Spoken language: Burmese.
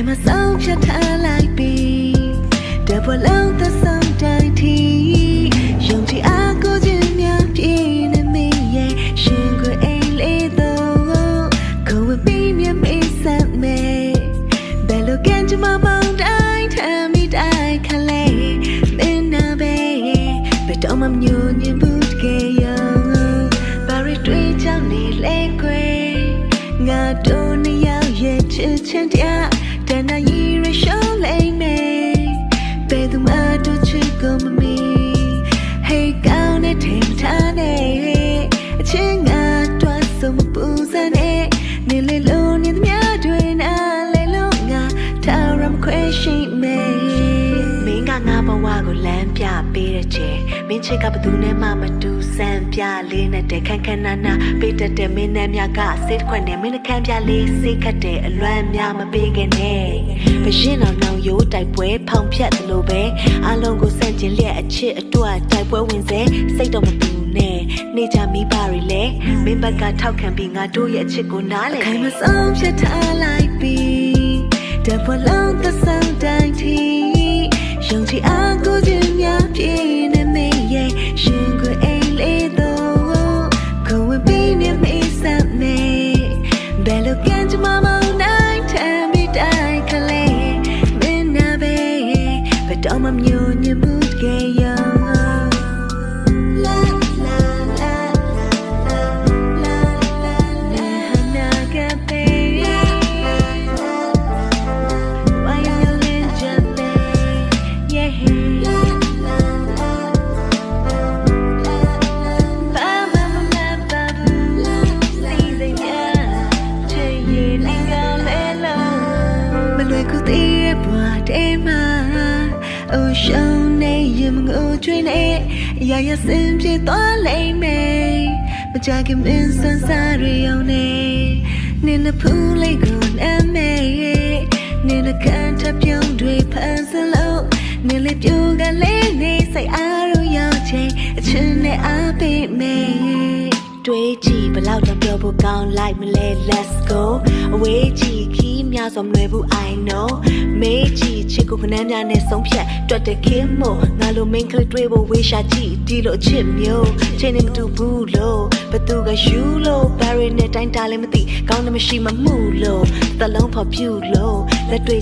မှာဆုံးဖြတ်ထားလိုက်ပြီတပွက်လုံးသက်ဆုံးတိုင်းထီယုံကြည်အားကိုခြင်းများပြည့်နေမိရဲ့ရှင်ကိုအိမ်လေးတော့ကိုဝပြီးမြမေးစမ်းမေဘယ်လိုကံကြမ္မာပေါင်းတိုင်းထမ်းမိတိုင်းခလဲမင်းနာပဲဘယ်တော့မှညွညင်ဘူးတကယ်ရောဘာရီတွေ့ကြောင့်နေလဲခွေငါတို့နှစ်ယောက်ရဲ့ချစ်ချင်းတရားတန်တာရီရရှောင်းလိမ့်မယ်ဘယ်သူမှတို့ချစ်ကိုမမီဟေးကောင်းတဲ့ထိန်ထားနေအချင်းငါတွားစုံမပူစမ်းနဲ့နေလေလို့နေသမျှတွေနာလေလို့ငါထားရမခွဲရှိမယ်မင်းကငါဘဝကိုလမ်းပြပေးတဲ့ချေမင်းချစ်ကဘသူနဲ့မှမတူစမ်းပြလေးနဲ့တဲ့ခန်းခန်းနာနာပေးတတ်တဲ့မင်းနဲ့မြကစိတ်ခွက်နဲ့မင်းနှခမ်းပြလေးစိတ်ခတ်တဲ့အလွမ်းများမပေးခင်နဲ့မရှင်းတော့နောင်ရိုးတိုက်ပွဲဖောင်ဖြတ်သလိုပဲအလုံးကိုစန့်ကျင်လျက်အချစ်အတွက်တိုက်ပွဲဝင်စေစိတ်တော့မပူနဲ့နေချမိပါရီလေမင်းဘက်ကထောက်ခံပြီးငါတို့ရဲ့အချစ်ကိုနားလေခိုင်မဆုံးဖြတ်ထားလိုက်ပြီတပွက်လုံးသက်ဆုံးတိုင်းထီယုံကြည်အားကိုခြင်းများပြည့်နေမိရဲ့ရှင်ကိုအိမ်လေးတော့ကိုဝပြီးမြမေးစမ်းမေဘယ်လိုကံကြမ္မာမောင်းနိုင်ထမ်းမိတိုင်းခလဲမင်းနာပဲဘယ်တော့မှညွညင်မှုတကယ်ရောအိုရှုံးနေရင်မငိုကြွေးနေရရစင်ပြေသွားလိမ့်မယ်မကြခင်မင်းစမ်းစားရအောင်နေနင်းဖူးလေးကိုအမေနင်းကန်ထပြုံးတွေဖန်ဆလို့နင်းလေးပြူကလေးနေစိတ်အားရရောက်ချင်အချင်းနဲ့အားပေးမယ်တွေးကြည့်ဘလောက်တော့ပြောဖို့ကောင်းလိုက်မလဲ let's go အဝေးကြည့်ခီးများစွာမလွယ်ဘူး I know မေးကြည့်ချစ်ကိုခဏန်းများနဲ့ဆုံးဖြတ်တွတ်တဲ့ခင်မို့ငါလို main ကလေးတွေးဖို့ဝေးရှာကြည့်ဒီလိုအချစ်မျိုးချင်းနေမတူဘူးလို့ဘသူကယူလို့ barry နဲ့တိုင်းတာလည်းမသိကောင်းတယ်မရှိမှမှုလို့သလုံးဖော်ပြလို့လက်တွေ